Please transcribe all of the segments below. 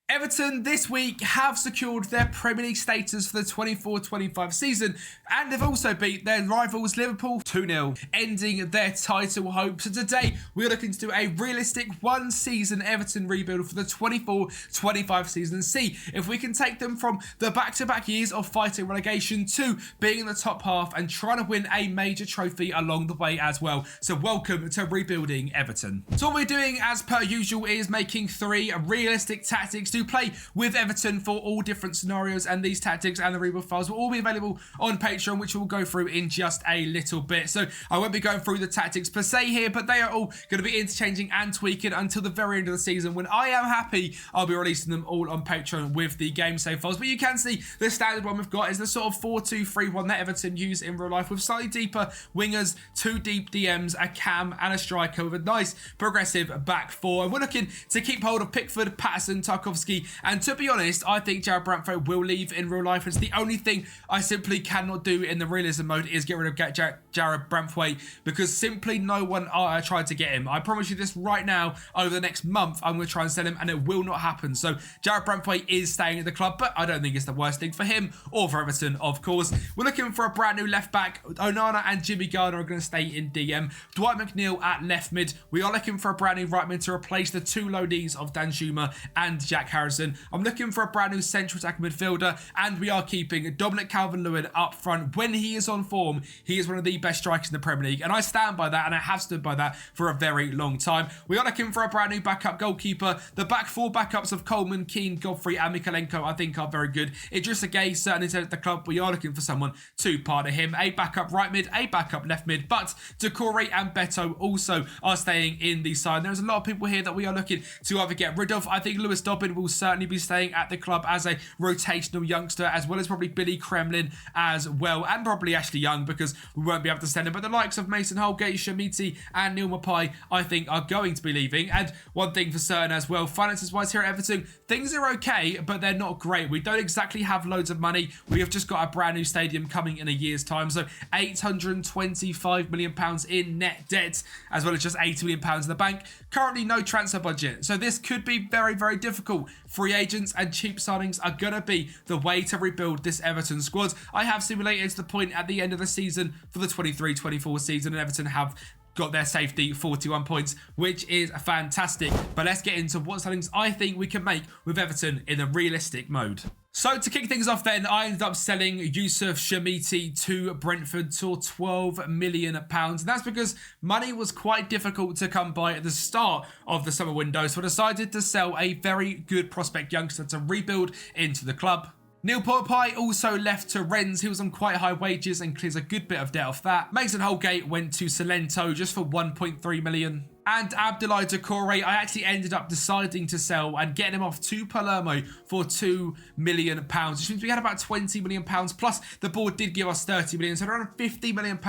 Everton this week have secured their Premier League status for the 24-25 season, and they've also beat their rivals Liverpool 2-0, ending their title hopes. So today we're looking to do a realistic one-season Everton rebuild for the 24-25 season and see if we can take them from the back-to-back years of fighting relegation to being in the top half and trying to win a major trophy along the way as well. So welcome to Rebuilding Everton. So what we're doing as per usual is making 3 realistic tactics to play with Everton for all different scenarios, and these tactics and the rebuild files will all be available on Patreon, which we'll go through in just a little bit. So I won't be going through the tactics per se here, but they are all going to be interchanging and tweaking until the very end of the season. When I am happy, I'll be releasing them all on Patreon with the game save files. But you can see the standard one we've got is the sort of 4-2-3-1 that Everton use in real life, with slightly deeper wingers, 2 deep DMs, a cam and a striker with a nice progressive back 4. And we're looking to keep hold of Pickford, Patterson, Tarkowski, and to be honest, I think Jarrad Branthwaite will leave in real life. It's the only thing I simply cannot do in the realism mode is get rid of Jarrad Branthwaite, because simply no one tried to get him. I promise you this right now, over the next month I'm going to try and sell him and it will not happen. So Jarrad Branthwaite is staying at the club, but I don't think it's the worst thing for him or for Everton, of course. We're looking for a brand new left back. Onana and Jimmy Garner are going to stay in DM. Dwight McNeil at left mid. We are looking for a brand new right mid to replace the 2 loanees of Dan Schumer and Jack Harrison. I'm looking for a brand new central attack midfielder, and we are keeping Dominic Calvert-Lewin up front. When he is on form, he is one of the best strikers in the Premier League, and I stand by that, and I have stood by that for a very long time. We are looking for a brand new backup goalkeeper. The back 4 backups of Coleman, Keane, Godfrey and Mikalenko I think are very good. Idrissa Gueye certainly said at the club we are looking for someone to partner him. A backup right mid, a backup left mid, but Doucouré and Beto also are staying in the side. There's a lot of people here that we are looking to either get rid of. I think Lewis Dobbin will certainly be staying at the club as a rotational youngster, as well as probably Billy Kremlin as well, and probably Ashley Young, because we won't be able to send him. But the likes of Mason Holgate, Shamiti and Neil Mapai I think are going to be leaving. And one thing for certain as well, finances wise here at Everton, things are okay, but they're not great. We don't exactly have loads of money. We have just got a brand new stadium coming in a year's time, so £825 million in net debt, as well as just £80 million in the bank. Currently no transfer budget, so this could be very, very difficult. Free agents and cheap signings are going to be the way to rebuild this Everton squad. I have simulated to the point at the end of the season for the 23-24 season, and Everton have got their safety 41 points, which is fantastic. But let's get into what signings I think we can make with Everton in a realistic mode. So to kick things off then, I ended up selling Yusuf Shamiti to Brentford for £12 million. And that's because money was quite difficult to come by at the start of the summer window. So I decided to sell a very good prospect youngster to rebuild into the club. Neil Mapai also left to Rennes. He was on quite high wages and clears a good bit of debt off that. Mason Holgate went to Salento just for £1.3 million. And Abdoulaye Doucouré, I actually ended up deciding to sell and getting him off to Palermo for £2 million, which means we had about £20 million, plus the board did give us £30 million, so around £50 million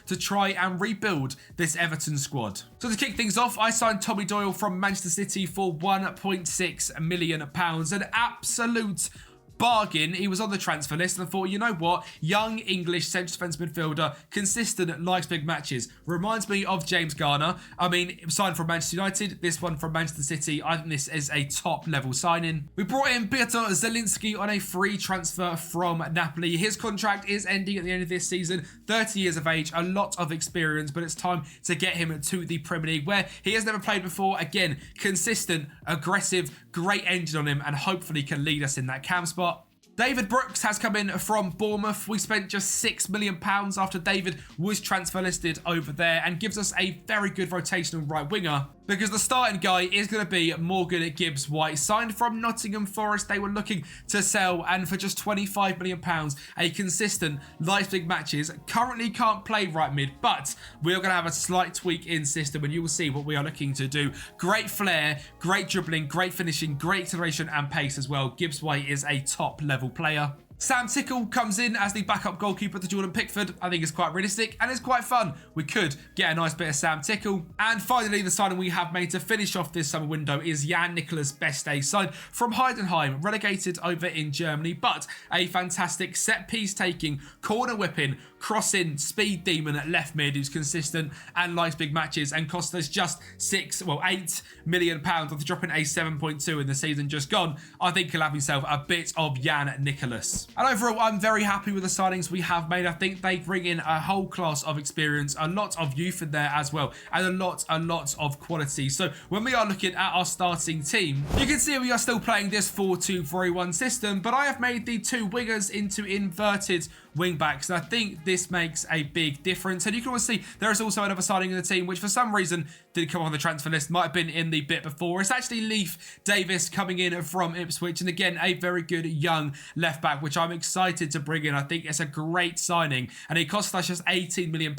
to try and rebuild this Everton squad. So to kick things off, I signed Tommy Doyle from Manchester City for £1.6 million, an absolute bargain. He was on the transfer list and I thought, you know what, young English central defence midfielder, consistent, likes big matches, reminds me of James Garner. I mean, signed from Manchester United, this one from Manchester City. I think this is a top level signing. We brought in Piotr Zielinski on a free transfer from Napoli. His contract is ending at the end of this season, 30 years of age, a lot of experience, but it's time to get him to the Premier League where he has never played before. Again, consistent, aggressive, great engine on him, and hopefully can lead us in that cam spot. David Brooks has come in from Bournemouth. We spent just £6 million after David was transfer listed over there, and gives us a very good rotational right winger, because the starting guy is going to be Morgan Gibbs-White, signed from Nottingham Forest. They were looking to sell, and for just £25 million, a consistent, likes big matches, currently can't play right mid, but we are going to have a slight tweak in system and you will see what we are looking to do. Great flair, great dribbling, great finishing, great acceleration and pace as well. Gibbs-White is a top level player. Sam Tickle comes in as the backup goalkeeper to Jordan Pickford. I think it's quite realistic and it's quite fun. We could get a nice bit of Sam Tickle. And finally, the signing we have made to finish off this summer window is Jan Nicholas Beste, signed from Heidenheim, relegated over in Germany, but a fantastic set-piece taking, corner whipping, crossing speed demon at left mid who's consistent and likes big matches, and cost us just £8 million after dropping a 7.2 in the season just gone. I think he'll have himself a bit of Jan Nicholas. And overall, I'm very happy with the signings we have made. I think they bring in a whole class of experience, a lot of youth in there as well, and a lot of quality. So when we are looking at our starting team, you can see we are still playing this 4-2-3-1 system, but I have made the two wingers into inverted wing backs, and I think this makes a big difference. And you can always see there is also another signing in the team which for some reason didn't come on the transfer list, might have been in the bit before. It's actually Leif Davis coming in from Ipswich, and again a very good young left back which I'm excited to bring in. I think it's a great signing, and it cost us just £18 million.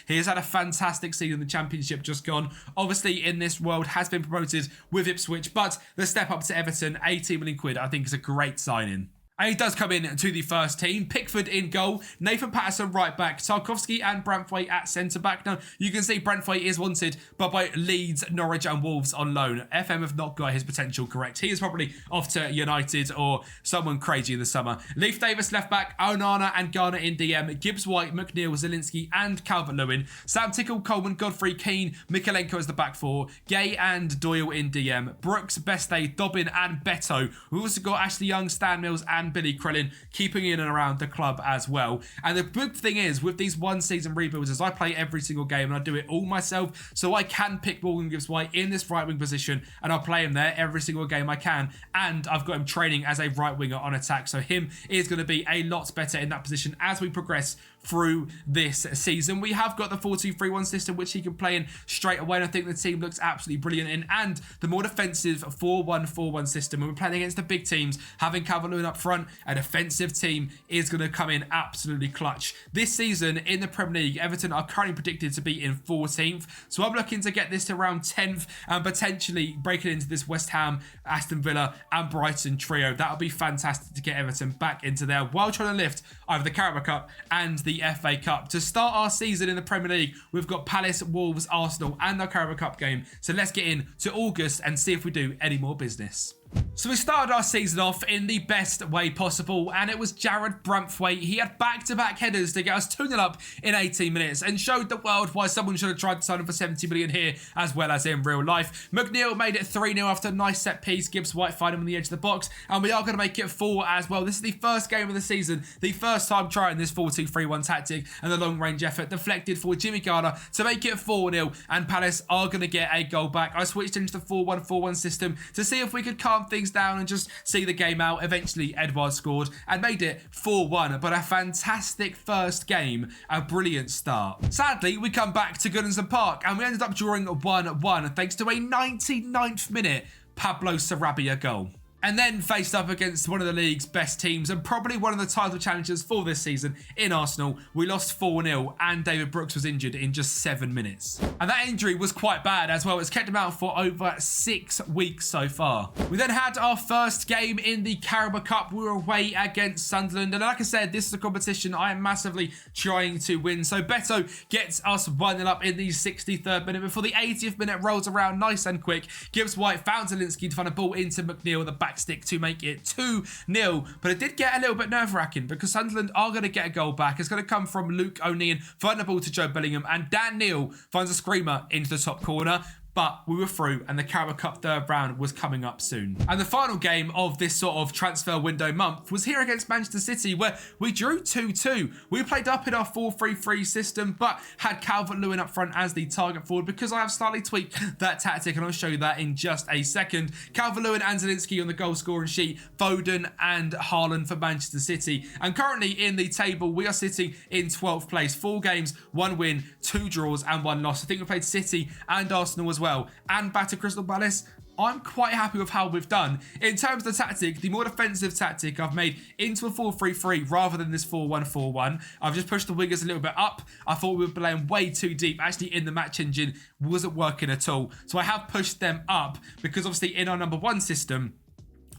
He has had a fantastic season in the Championship just gone. Obviously in this world has been promoted with Ipswich, but the step up to Everton, £18 million, I think is a great signing. And he does come in to the first team. Pickford in goal, Nathan Patterson right back, Tarkowski and Branthwaite at centre back. Now, you can see Branthwaite is wanted, but by Leeds, Norwich and Wolves on loan. FM have not got his potential correct. He is probably off to United or someone crazy in the summer. Leif Davis left back, Onana and Garner in DM, Gibbs White, McNeil, Zielinski and Calvert-Lewin, Sam Tickle, Coleman, Godfrey, Keane, Mikalenko as the back four, Gay and Doyle in DM, Brooks, Beste, Dobbin and Beto. We've also got Ashley Young, Stan Mills and Billy Krellin keeping in and around the club as well. And the big thing is with these one season rebuilds is I play every single game and I do it all myself, so I can pick Morgan Gibbs White in this right wing position and I'll play him there every single game I can, and I've got him training as a right winger on attack, so him is going to be a lot better in that position as we progress through this season. We have got the 4-2-3-1 system which he can play in straight away, and I think the team looks absolutely brilliant in, and the more defensive 4-1-4-1 system when we're playing against the big teams, having Calvert-Lewin up front, a defensive team is going to come in absolutely clutch. This season in the Premier League, Everton are currently predicted to be in 14th, so I'm looking to get this to around 10th and potentially break it into this West Ham, Aston Villa and Brighton trio. That would be fantastic to get Everton back into there while trying to lift either the Carabao Cup and the FA Cup. To start our season in the Premier League, we've got Palace, Wolves, Arsenal and our Carabao Cup game, so let's get in to August and see if we do any more business. So we started our season off in the best way possible, and it was Jared Branthwaite. He had back-to-back headers to get us 2-0 up in 18 minutes and showed the world why someone should have tried to sign him for 70 million here as well as in real life. McNeil made it 3-0 after a nice set piece. Gibbs White find him on the edge of the box, and we are going to make it 4 as well. This is the first game of the season, the first time trying this 4-2-3-1 tactic, and the long range effort deflected for Jimmy Garner to make it 4-0, and Palace are going to get a goal back. I switched into the 4-1-4-1 system to see if we could calm things down and just see the game out. Eventually Edouard scored and made it 4-1, but a fantastic first game, a brilliant start. Sadly, we come back to Goodison Park and we ended up drawing 1-1 thanks to a 99th minute Pablo Sarabia goal. And then faced up against one of the league's best teams and probably one of the title challengers for this season in Arsenal. We lost 4-0 and David Brooks was injured in just 7 minutes. And that injury was quite bad as well. It's kept him out for over 6 weeks so far. We then had our first game in the Carabao Cup. We were away against Sunderland. And like I said, this is a competition I am massively trying to win. So Beto gets us 1-0 up in the 63rd minute. Before the 80th minute rolls around nice and quick, Gibbs White found Zielinski to find a ball into McNeil, the back stick, to make it 2-0. But it did get a little bit nerve-wracking because Sunderland are going to get a goal back. It's going to come from Luke O'Neill, finding the ball to Joe Bellingham, and Dan Neil finds a screamer into the top corner. But we were through and the Carabao Cup third round was coming up soon. And the final game of this sort of transfer window month was here against Manchester City, where we drew 2-2. We played up in our 4-3-3 system, but had Calvert-Lewin up front as the target forward because I have slightly tweaked that tactic, and I'll show you that in just a second. Calvert-Lewin and Zielinski on the goal scoring sheet, Foden and Haaland for Manchester City. And currently in the table, we are sitting in 12th place. 4 games, 1 win, 2 draws and 1 loss. I think we played City and Arsenal as well, and battered Crystal Palace. I'm quite happy with how we've done. In terms of the tactic, the more defensive tactic I've made into a 4-3-3 rather than this 4-1-4-1. I've just pushed the wingers a little bit up. I thought we were playing way too deep. Actually, in the match engine, wasn't working at all. So I have pushed them up because obviously in our number 1 system,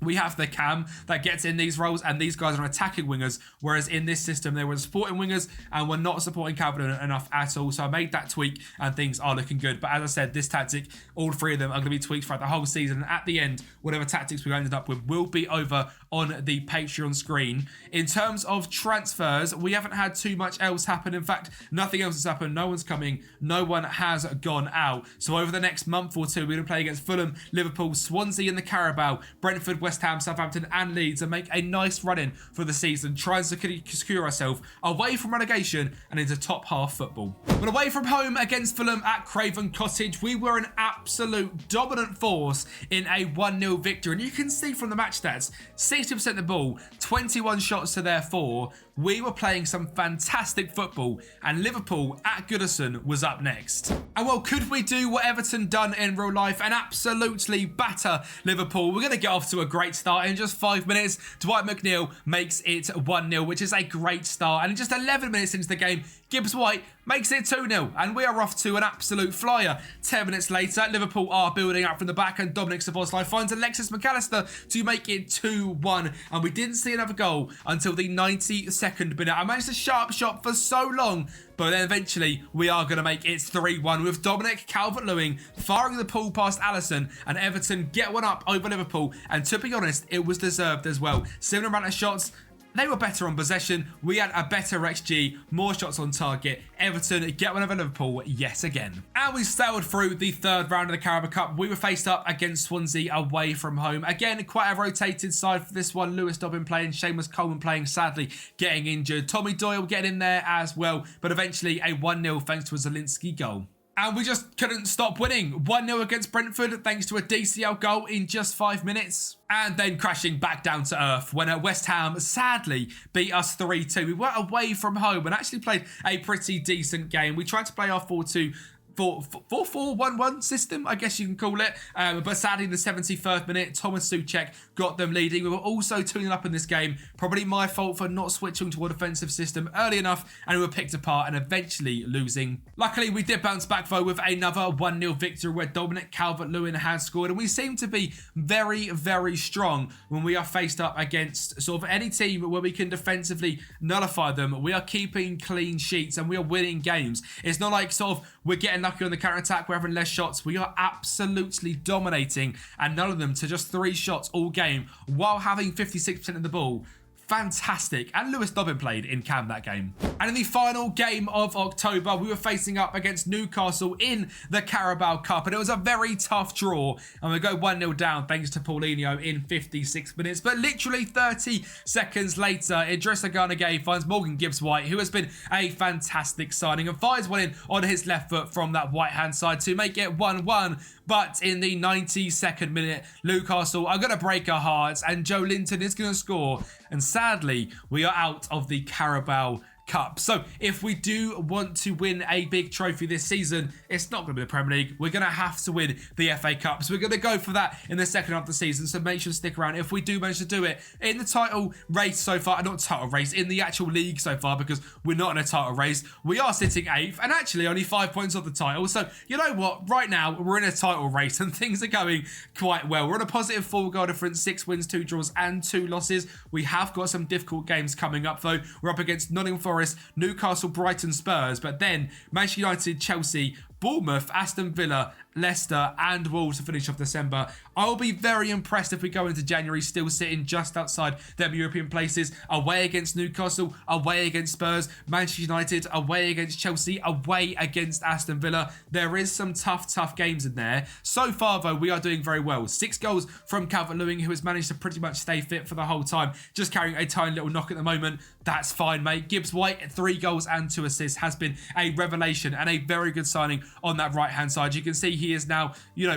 We have the cam that gets in these roles, and these guys are attacking wingers, whereas in this system they were supporting wingers and we're not supporting Calvert enough at all. So I made that tweak and things are looking good. But as I said, this tactic, all three of them are going to be tweaked throughout the whole season, and at the end, whatever tactics we ended up with will be over on the Patreon screen. In terms of transfers, we haven't had too much else happen. In fact, nothing else has happened. No one's coming, no one has gone out. So over the next month or two, we're going to play against Fulham, Liverpool, Swansea in the Carabao, Brentford, West Ham, Southampton and Leeds, and make a nice run in for the season, trying to secure ourselves away from relegation and into top half football. But away from home against Fulham at Craven Cottage, we were an absolute dominant force in a 1-0 victory. And you can see from the match stats, 60% of the ball, 21 shots to their 4. We were playing some fantastic football, and Liverpool at Goodison was up next. And well, could we do what Everton done in real life and absolutely batter Liverpool? We're going to get off to a great start. In just 5 minutes, Dwight McNeil makes it 1-0, which is a great start. And in just 11 minutes into the game, Gibbs White makes it 2-0, and we are off to an absolute flyer. 10 minutes later, Liverpool are building up from the back, and Dominic Szoboszlai finds Alexis McAllister to make it 2-1, and we didn't see another goal until the 92nd minute. I managed to sharp shot for so long, but then eventually we are going to make it 3-1 with Dominic Calvert-Lewin firing the ball past Alisson, and Everton get one up over Liverpool, and to be honest, it was deserved as well. Similar amount of shots. They were better on possession. We had a better XG, more shots on target. Everton get one over Liverpool yet again. And we sailed through the third round of the Carabao Cup. We were faced up against Swansea away from home. Again, quite a rotated side for this one. Lewis Dobbin playing, Seamus Coleman playing, sadly getting injured. Tommy Doyle getting in there as well. But eventually a 1-0 thanks to a Zielinski goal. And we just couldn't stop winning. 1-0 against Brentford thanks to a DCL goal in just 5 minutes. And then crashing back down to earth when West Ham sadly beat us 3-2. We were away from home and actually played a pretty decent game. We tried to play our 4-4-1-1 system, I guess you can call it. But sadly, in the 71st minute, Thomas Souček got them leading. We were also 2-0 up in this game. Probably my fault for not switching to a defensive system early enough, and we were picked apart and eventually losing. Luckily, we did bounce back, though, with another 1-0 victory where Dominic Calvert-Lewin had scored. And we seem to be very, very strong when we are faced up against sort of any team where we can defensively nullify them. We are keeping clean sheets and we are winning games. It's not like sort of we're getting lucky on the counter-attack, we're having less shots. We are absolutely dominating, and none of them to just 3 shots all game while having 56% of the ball. Fantastic. And Lewis Dobbin played in cam that game. And in the final game of October, we were facing up against Newcastle in the Carabao Cup, and it was a very tough draw, and we go 1-0 down thanks to Paulinho in 56 minutes. But literally 30 seconds later, Idrissa Gana Gueye finds Morgan Gibbs-White, who has been a fantastic signing, and fires one in on his left foot from that right hand side to make it 1-1. But in the 92nd minute, Newcastle are going to break our hearts, and Joe Linton is going to score. And sadly, we are out of the Carabao Cup. So if we do want to win a big trophy this season, it's not going to be the Premier League. We're going to have to win the FA Cup. So we're going to go for that in the second half of the season. So make sure to stick around if we do manage to do it in the title race so far. Not title race, in the actual league so far, because we're not in a title race. We are sitting 8th and actually only 5 points off the title. So you know what? Right now, we're in a title race and things are going quite well. We're on a positive 4-goal difference, 6 wins, 2 draws and 2 losses. We have got some difficult games coming up though. We're up against Nottingham Forest, Newcastle, Brighton, Spurs, but then Manchester United, Chelsea, Bournemouth, Aston Villa, Leicester and Wolves to finish off December. I'll be very impressed if we go into January still sitting just outside them European places, away against Newcastle, away against Spurs, Manchester United, away against Chelsea, away against Aston Villa. There is some tough games in there. So far though, we are doing very well. 6 goals from Calvert-Lewin, who has managed to pretty much stay fit for the whole time, just carrying a tiny little knock at the moment. That's fine, mate. Gibbs-White, 3 goals and 2 assists, has been a revelation and a very good signing on that right hand side. You can see he is now,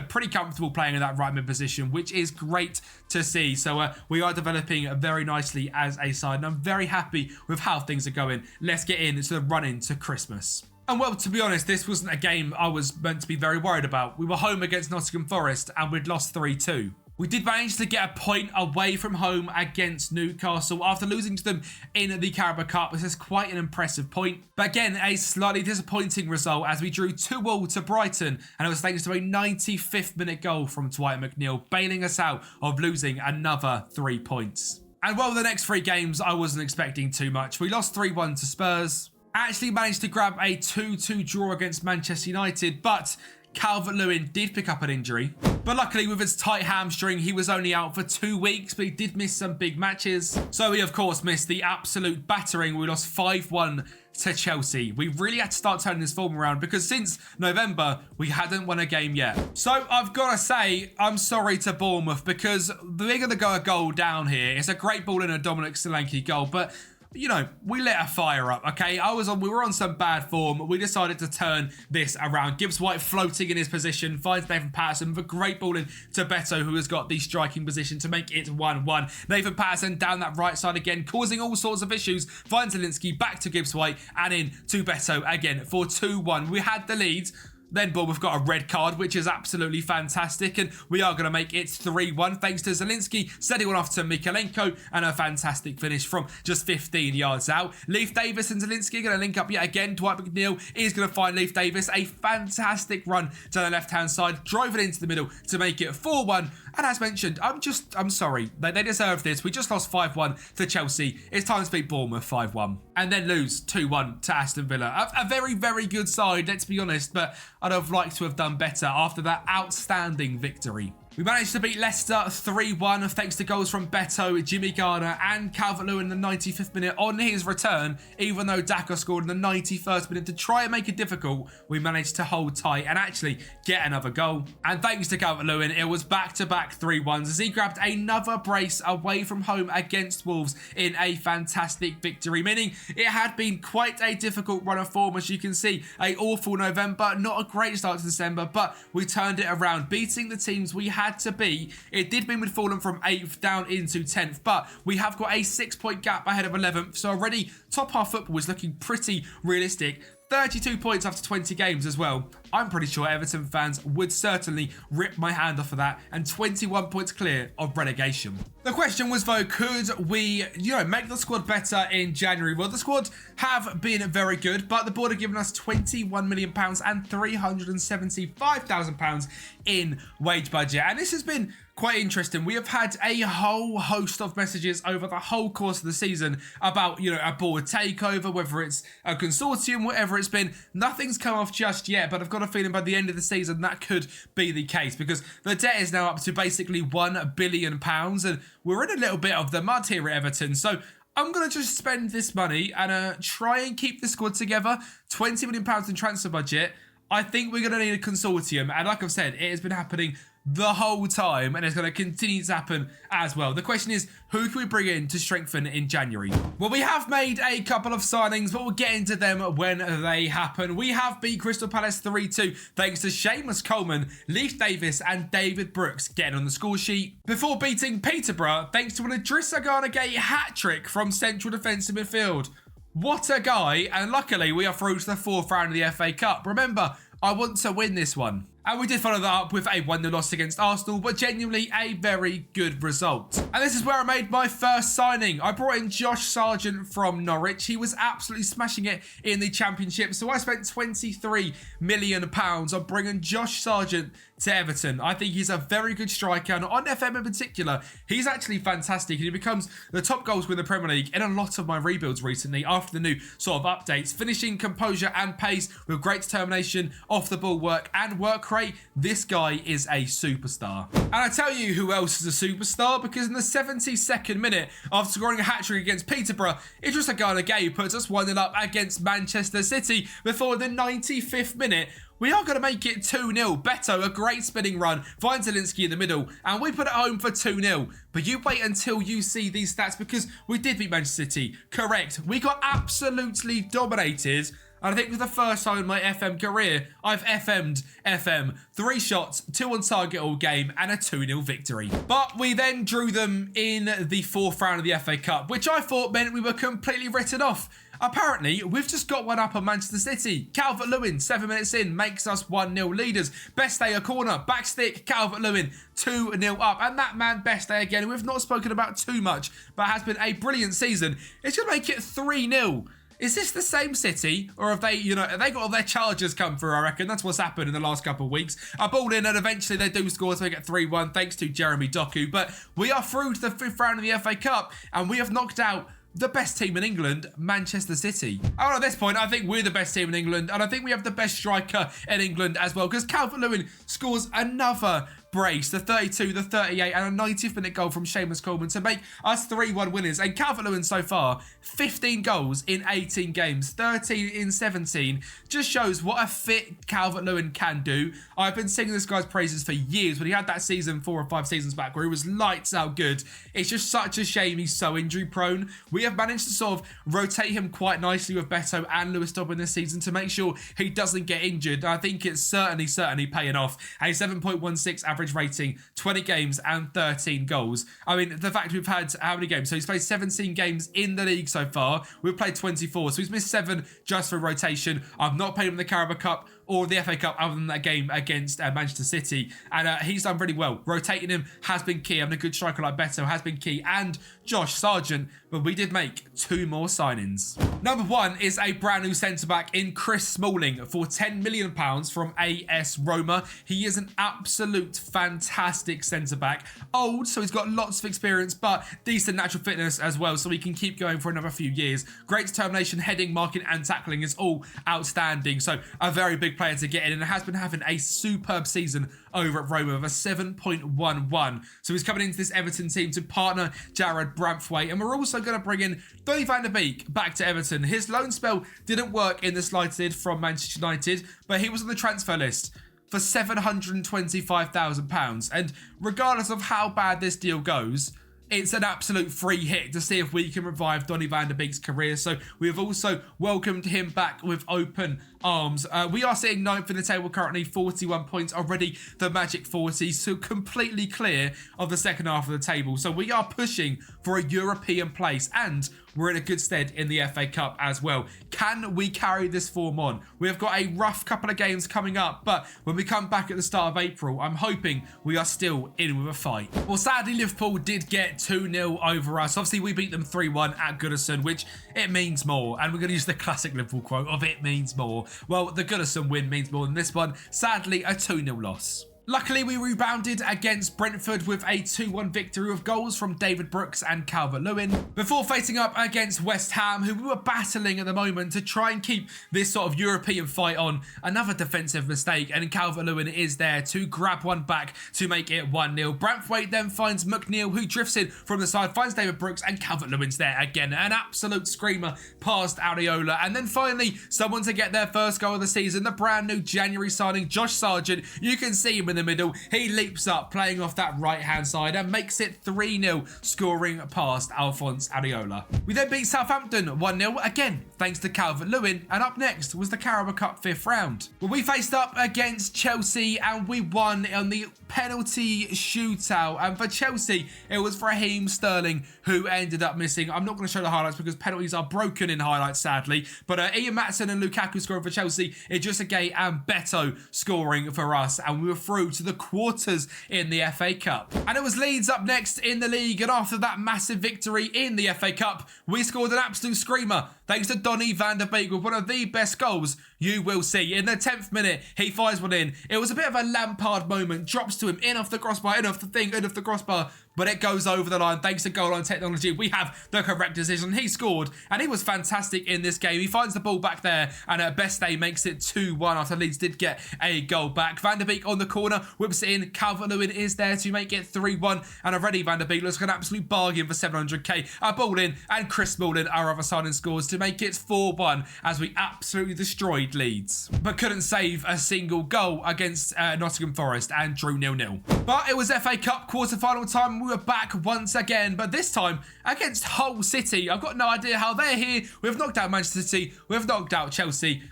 pretty comfortable playing in that right mid position, which is great to see. So we are developing very nicely as a side, and I'm very happy with how things are going. Let's get into the run into Christmas. And well, to be honest, this wasn't a game I was meant to be very worried about. We were home against Nottingham Forest and we'd lost 3-2. We did manage to get a point away from home against Newcastle after losing to them in the Carabao Cup. This is quite an impressive point. But again, a slightly disappointing result as we drew 2-2 to Brighton, and it was thanks to a 95th minute goal from Dwight McNeil, bailing us out of losing another 3 points. And well, the next 3 games, I wasn't expecting too much. We lost 3-1 to Spurs, actually managed to grab a 2-2 draw against Manchester United, but Calvert-Lewin did pick up an injury. But luckily with his tight hamstring, he was only out for 2 weeks, but he did miss some big matches. So he of course missed the absolute battering. We lost 5-1 to Chelsea. We really had to start turning this form around because since November, we hadn't won a game yet. So I've got to say, I'm sorry to Bournemouth because they're going to go a goal down here. It's a great ball in a Dominic Solanke goal, but you know, we lit a fire up, okay? We were on some bad form. We decided to turn this around. Gibbs White floating in his position, finds Nathan Patterson with a great ball in to Beto, who has got the striking position to make it 1-1. Nathan Patterson down that right side again, causing all sorts of issues. Finds Zielinski back to Gibbs White and in to Beto again for 2-1. We had the lead. Then Bournemouth got a red card, which is absolutely fantastic, and we are going to make it 3-1 thanks to Zielinski setting one off to Mikalenko and a fantastic finish from just 15 yards out. Leif Davis and Zielinski are going to link up yet again. Dwight McNeil is going to find Leif Davis, a fantastic run to the left-hand side, drove it into the middle to make it 4-1. And as mentioned, I'm sorry. They deserve this. We just lost 5-1 to Chelsea. It's time to beat Bournemouth 5-1. And then lose 2-1 to Aston Villa. A very, very good side, let's be honest. But I'd have liked to have done better after that outstanding victory. We managed to beat Leicester 3-1 thanks to goals from Beto, Jimmy Garner and Calvert-Lewin in the 95th minute on his return. Even though Daka scored in the 91st minute to try and make it difficult, we managed to hold tight and actually get another goal. And thanks to Calvert-Lewin, it was back-to-back 3-1s as he grabbed another brace away from home against Wolves in a fantastic victory, meaning it had been quite a difficult run of form, as you can see. An awful November, not a great start to December, but we turned it around, beating the teams we had to be. It did mean we'd fallen from 8th down into 10th, but we have got a 6-point gap ahead of 11th, so already top half football is looking pretty realistic. 32 points after 20 games as well. I'm pretty sure Everton fans would certainly rip my hand off of that, and 21 points clear of relegation. The question was though, could we, make the squad better in January? Well, the squad have been very good, but the board have given us £21 million and £375,000 in wage budget, and this has been quite interesting. We have had a whole host of messages over the whole course of the season about, a board takeover, whether it's a consortium, whatever it's been. Nothing's come off just yet, but I've got a feeling by the end of the season that could be the case because the debt is now up to basically £1 billion and we're in a little bit of the mud here at Everton. So I'm going to just spend this money and try and keep the squad together. £20 million in transfer budget. I think we're going to need a consortium, and like I've said, it has been happening the whole time, and it's going to continue to happen as well. The question is, who can we bring in to strengthen in January? Well, we have made a couple of signings, but we'll get into them when they happen. We have beat Crystal Palace 3-2 thanks to Seamus Coleman, Leif Davis and David Brooks getting on the score sheet, before beating Peterborough thanks to an Idrissa Gana Gueye hat-trick from central defensive midfield. What a guy, and luckily we are through to the 4th round of the FA Cup. Remember, I want to win this one. And we did follow that up with a 1-0 loss against Arsenal, but genuinely a very good result. And this is where I made my first signing. I brought in Josh Sargent from Norwich. He was absolutely smashing it in the Championship, so I spent £23 million on bringing Josh Sargent to Everton. I think he's a very good striker, and on FM in particular, he's actually fantastic, and he becomes the top goal scorer in the Premier League in a lot of my rebuilds recently after the new sort of updates. Finishing composure and pace with great determination, off the ball work and work rate. This guy is a superstar. And I tell you who else is a superstar, because in the 72nd minute, after scoring a hat-trick against Peterborough, Idrissa Gana Gueye puts us 1-0 up against Manchester City before the 95th minute. We are going to make it 2-0. Beto, a great spinning run, finds Zielinski in the middle, and we put it home for 2-0. But you wait until you see these stats, because we did beat Manchester City. Correct. We got absolutely dominated. And I think for the first time in my FM career, I've FM'd FM. 3 shots, 2 on target all game, and a 2-0 victory. But we then drew them in the 4th round of the FA Cup, which I thought meant we were completely written off. Apparently, we've just got one up on Manchester City. Calvert-Lewin, 7 minutes in, makes us 1-0 leaders. Best day a corner, backstick, Calvert-Lewin, 2-0 up. And that man, Best day again, we've not spoken about too much, but has been a brilliant season. It's going to make it 3-0. Is this the same City, or have they, have they got all their charges come through, I reckon? That's what's happened in the last couple of weeks. A ball in, and eventually they do score to make it 3-1, thanks to Jeremy Doku. But we are through to the 5th round of the FA Cup, and we have knocked out the best team in England, Manchester City. And at this point, I think we're the best team in England, and I think we have the best striker in England as well, because Calvert-Lewin scores another brace, the 32, the 38, and a 90th minute goal from Seamus Coleman to make us 3-1 winners. And Calvert-Lewin so far, 15 goals in 18 games, 13 in 17, just shows what a fit Calvert-Lewin can do. I've been singing this guy's praises for years. When he had that season 4 or 5 seasons back where he was lights out good, it's just such a shame he's so injury prone. We have managed to sort of rotate him quite nicely with Beto and Lewis Dobbin this season to make sure he doesn't get injured. I think it's certainly paying off. A 7.16 average rating, 20 games and 13 goals. I mean, the fact we've had how many games? So he's played 17 games in the league so far. We've played 24, so he's missed 7 just for rotation. I've not played him in the Carabao Cup or the FA Cup other than that game against Manchester City, and he's done really well. Rotating him has been key. Having a good striker like Beto has been key, and Josh Sargent, but we did make 2 more signings. Number 1 is a brand new centre-back in Chris Smalling for £10 million from AS Roma. He is an absolute fantastic centre-back. Old, so he's got lots of experience, but decent natural fitness as well, so he can keep going for another few years. Great determination, heading, marking and tackling is all outstanding, so a very big player to get in, and has been having a superb season over at Roma with a 7.11. So he's coming into this Everton team to partner Jared Braithwaite, and we're also going to bring in Donny van der Beek back to Everton. His loan spell didn't work in the slightest from Manchester United, but he was on the transfer list for £725,000, and regardless of how bad this deal goes, it's an absolute free hit to see if we can revive Donny van der Beek's career. So we have also welcomed him back with open arms. We are sitting 9th in the table currently, 41 points, already the magic 40, so completely clear of the second half of the table. So we are pushing for a European place, and we're in a good stead in the FA Cup as well. Can we carry this form on? We have got a rough couple of games coming up, but when we come back at the start of April, I'm hoping we are still in with a fight. Well, sadly, Liverpool did get 2-0 over us. Obviously, we beat them 3-1 at Goodison, which it means more. And we're going to use the classic Liverpool quote of "it means more." Well, the Goodison win means more than this one. Sadly, a 2-0 loss. Luckily, we rebounded against Brentford with a 2-1 victory with goals from David Brooks and Calvert-Lewin before facing up against West Ham, who we were battling at the moment to try and keep this sort of European fight on. Another defensive mistake, and Calvert-Lewin is there to grab one back to make it 1-0. Braithwaite then finds McNeil, who drifts in from the side, finds David Brooks, and Calvert-Lewin's there again. An absolute screamer past Areola. And then finally, someone to get their first goal of the season, the brand new January signing, Josh Sargent. You can see him in the middle. He leaps up, playing off that right-hand side, and makes it 3-0, scoring past Alphonse Areola. We then beat Southampton 1-0, again, thanks to Calvert-Lewin, and up next was the Carabao Cup 5th round. Well, we faced up against Chelsea, and we won on the penalty shootout, and for Chelsea, it was Raheem Sterling who ended up missing. I'm not going to show the highlights because penalties are broken in highlights, sadly, but Ian Maatsen and Lukaku scoring for Chelsea, Idrissa Gueye and Beto scoring for us, and we were through to the quarters in the FA Cup. And it was Leeds up next in the league, and after that massive victory in the FA Cup, we scored an absolute screamer thanks to Donny van der Beek with one of the best goals you will see. In the 10th minute, he fires one in. It was a bit of a Lampard moment, drops to him, in off the crossbar, in off the crossbar, but it goes over the line thanks to goal line technology. We have the correct decision. He scored, and he was fantastic in this game. He finds the ball back there, and Best Day makes it 2-1 after Leeds did get a goal back. Van der Beek on the corner, whips it in. Calvert-Lewin is there to make it 3-1, and already Van der Beek looks like an absolute bargain for 700k. A ball in, and Chris Smalling, our other signing, scores to make it 4-1 as we absolutely destroyed Leeds, but couldn't save a single goal against Nottingham Forest and drew 0-0. But it was FA Cup quarter-final time. We were back once again, but this time against Hull City. I've got no idea how they're here. We've knocked out Manchester City. We've knocked out Chelsea.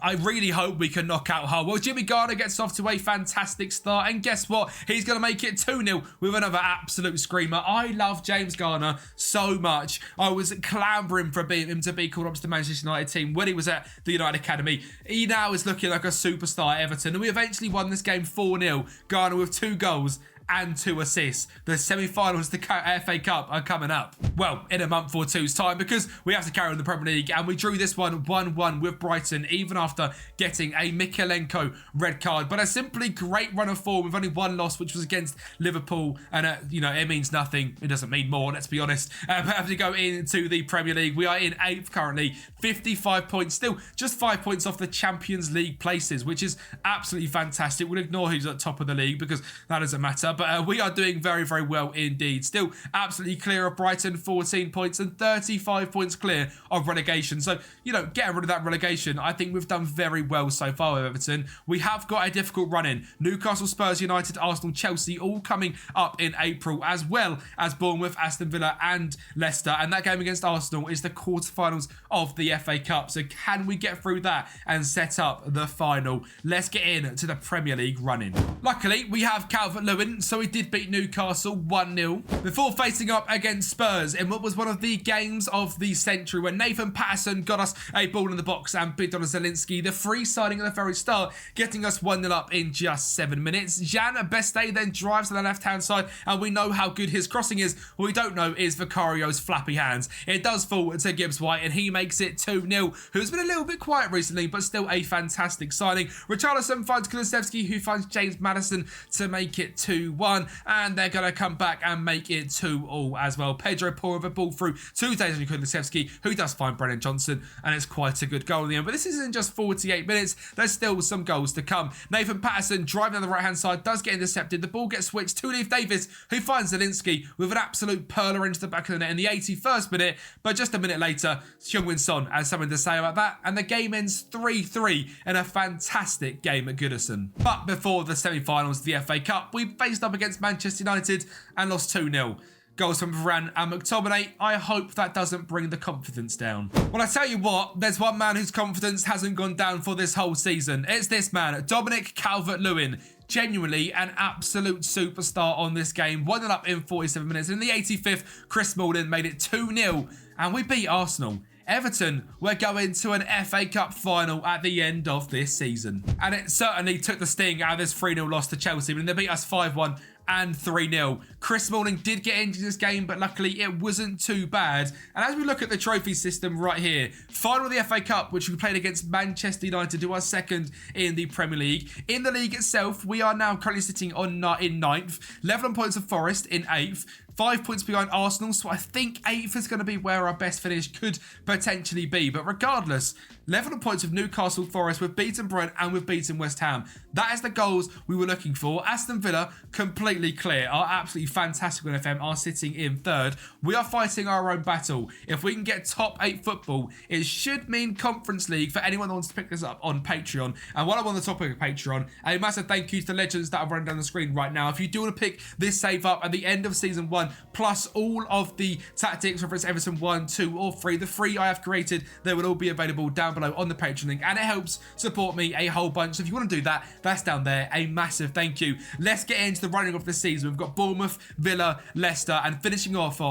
I really hope we can knock out Hull. Well, Jimmy Garner gets off to a fantastic start, and guess what? He's going to make it 2-0 with another absolute screamer. I love James Garner so much. I was clambering for him to be called up to the Manchester United team when he was at the United Academy. He now is looking like a superstar at Everton, and we eventually won this game 4-0. Garner with 2 goals and 2 assists. The semi-finals of the FA Cup are coming up, well, in a month or two's time, because we have to carry on the Premier League, and we drew this one 1-1 with Brighton, even after getting a Mikalenko red card. But a simply great run of form with only 1 loss, which was against Liverpool, and it means nothing. It doesn't mean more, let's be honest. But as we go into the Premier League, we are in 8th currently, 55 points, still just 5 points off the Champions League places, which is absolutely fantastic. We'll ignore who's at top of the league because that doesn't matter. But we are doing very, very well indeed. Still absolutely clear of Brighton, 14 points, and 35 points clear of relegation. So, getting rid of that relegation, I think we've done very well so far with Everton. We have got a difficult run in. Newcastle, Spurs, United, Arsenal, Chelsea, all coming up in April, as well as Bournemouth, Aston Villa, and Leicester. And that game against Arsenal is the quarterfinals of the FA Cup. So can we get through that and set up the final? Let's get into the Premier League running. Luckily, we have Calvert-Lewin, so we did beat Newcastle 1-0 before facing up against Spurs in what was one of the games of the century, when Nathan Patterson got us a ball in the box and bid on Zielinski, the free signing at the very start, getting us 1-0 up in just 7 minutes. Jan Beste then drives to the left-hand side, and we know how good his crossing is. What we don't know is Vicario's flappy hands. It does fall to Gibbs White, and he makes it 2-0, who's been a little bit quiet recently, but still a fantastic signing. Richarlison finds Kulusevski, who finds James Maddison to make it 2-1, and they're going to come back and make it 2-2 as well. Pedro pouring the ball through to Dejan Kulusevski, who does find Brennan Johnson, and it's quite a good goal in the end. But this isn't just 48 minutes, there's still some goals to come. Nathan Patterson driving on the right hand side does get intercepted. The ball gets switched to Leif Davis, who finds Zielinski with an absolute perler into the back of the net in the 81st minute. But just a minute later, Heung-Min Son has something to say about that, and the game ends 3-3 in a fantastic game at Goodison. But before the semi-finals of the FA Cup, we faced up against Manchester United and lost 2-0. Goals from Varane and McTominay. I hope that doesn't bring the confidence down. Well, I tell you what, there's one man whose confidence hasn't gone down for this whole season. It's this man, Dominic Calvert-Lewin. Genuinely an absolute superstar on this game. 1-0 up in 47 minutes. In the 85th, Chris Smalling made it 2-0, and we beat Arsenal. Everton were going to an FA Cup final at the end of this season. And it certainly took the sting out of this 3-0 loss to Chelsea when they beat us 5-1 and 3-0. Chris Smalling did get into this game, but luckily it wasn't too bad. And as we look at the trophy system right here, final of the FA Cup, which we played against Manchester United, who are second in the Premier League. In the league itself, we are now currently sitting in 9th, 11 points of Forest in 8th, 5 points behind Arsenal, so I think 8th is going to be where our best finish could potentially be. But regardless, 11 points of Newcastle, Forest, we've beaten Brent and we've beaten West Ham. That is the goals we were looking for. Aston Villa, completely clear, are absolutely fantastic on FM, are sitting in 3rd. We are fighting our own battle. If we can get top 8 football, it should mean Conference League for anyone that wants to pick this up on Patreon. And while I'm on the topic of Patreon, a massive thank you to the legends that are running down the screen right now. If you do want to pick this save up at the end of Season 1, plus all of the tactics, whether it's Everton 1, 2 or 3, the 3 I have created, they will all be available down below on the Patreon link, and it helps support me a whole bunch. So if you want to do that, that's down there. A massive thank you. Let's get into the running of the season. We've got Bournemouth, Villa, Leicester, and finishing off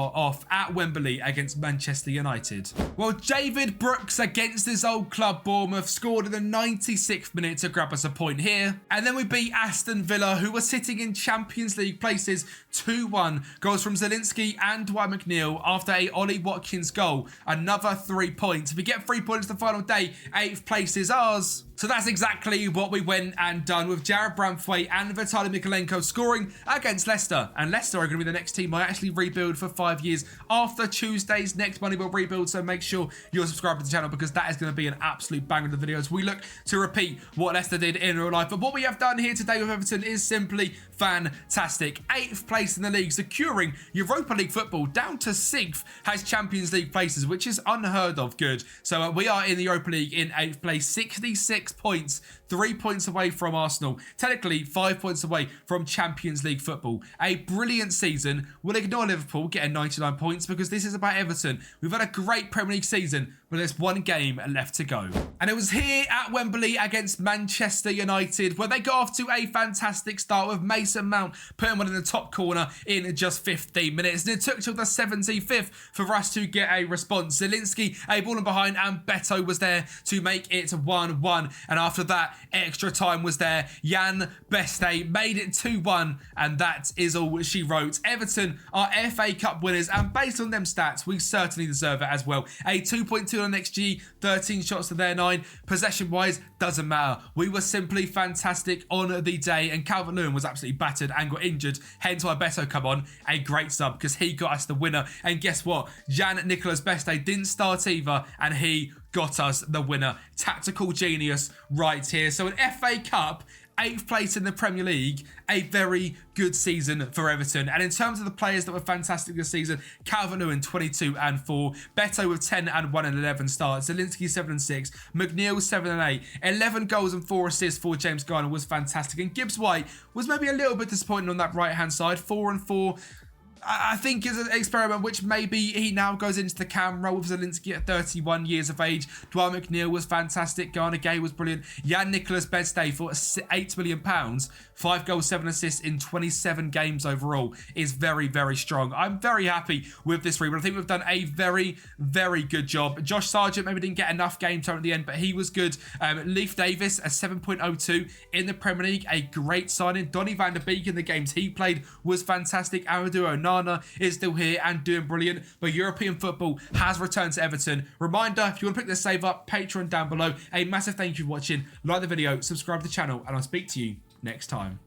at Wembley against Manchester United. Well, David Brooks against his old club Bournemouth scored in the 96th minute to grab us a point here, and then we beat Aston Villa, who were sitting in Champions League places, 2-1. Goals from Zielinski and Dwight McNeil after a Ollie Watkins goal. Another 3 points. If we get 3 points the final day, 8th place is ours. So that's exactly what we went and done, with Jared Branthwaite and Vitaly Mikalenko scoring against Leicester. And Leicester are going to be the next team I actually rebuild for 5 years after Tuesday's next Money Will Rebuild. So make sure you're subscribed to the channel, because that is going to be an absolute banger of the videos. We look to repeat what Leicester did in real life. But what we have done here today with Everton is simply fantastic. 8th place in the league, securing Europa League football, down to 6th, has Champions League places, which is unheard of good. So we are in the Europa League in 8th place, 66 points 3 points away from Arsenal, technically 5 points away from Champions League football. A brilliant season. We'll ignore Liverpool getting 99 points because this is about Everton. We've had a great Premier League season, but there's one game left to go. And it was here at Wembley against Manchester United where they got off to a fantastic start with Mason Mount putting one in the top corner in just 15 minutes. And it took till the 75th for us to get a response. Zielinski, a ball in behind, and Beto was there to make it 1-1. And after that, extra time was there. Jan Beste made it 2-1, and that is all she wrote. Everton are FA Cup winners, and based on them stats, we certainly deserve it as well. A 2.2 on XG, 13 shots to their 9. Possession-wise, doesn't matter. We were simply fantastic on the day, and Calvert-Lewin was absolutely battered and got injured. Hence why Beto come on, a great sub, because he got us the winner. And guess what? Jan-Nicolas Beste didn't start either, and he got us the winner. Tactical genius right here. So an FA Cup, 8th place in the Premier League, a very good season for Everton. And in terms of the players that were fantastic this season, Calvert-Lewin 22 and 4, Beto with 10 and 1 and 11 starts, Zielinski 7 and 6, McNeil 7 and 8, 11 goals and 4 assists for James Garner was fantastic. And Gibbs White was maybe a little bit disappointing on that right hand side, 4 and 4. I think is an experiment which maybe he now goes into the cam role with Zielinski at 31 years of age. Dwight McNeil was fantastic. Garner Gay was brilliant. Jan-Nicolas Beste for £8 million, 5 goals, 7 assists in 27 games overall is very, very strong. I'm very happy with this rebuild. I think we've done a very, very good job. Josh Sargent maybe didn't get enough game time at the end, but he was good. Leif Davis, a 7.02 in the Premier League, a great signing. Donny van der Beek in the games he played was fantastic. Amadou Onana is still here and doing brilliant, but European football has returned to Everton. Reminder, if you want to pick this save up, Patreon down below. A massive thank you for watching. Like the video, subscribe to the channel, and I'll speak to you next time.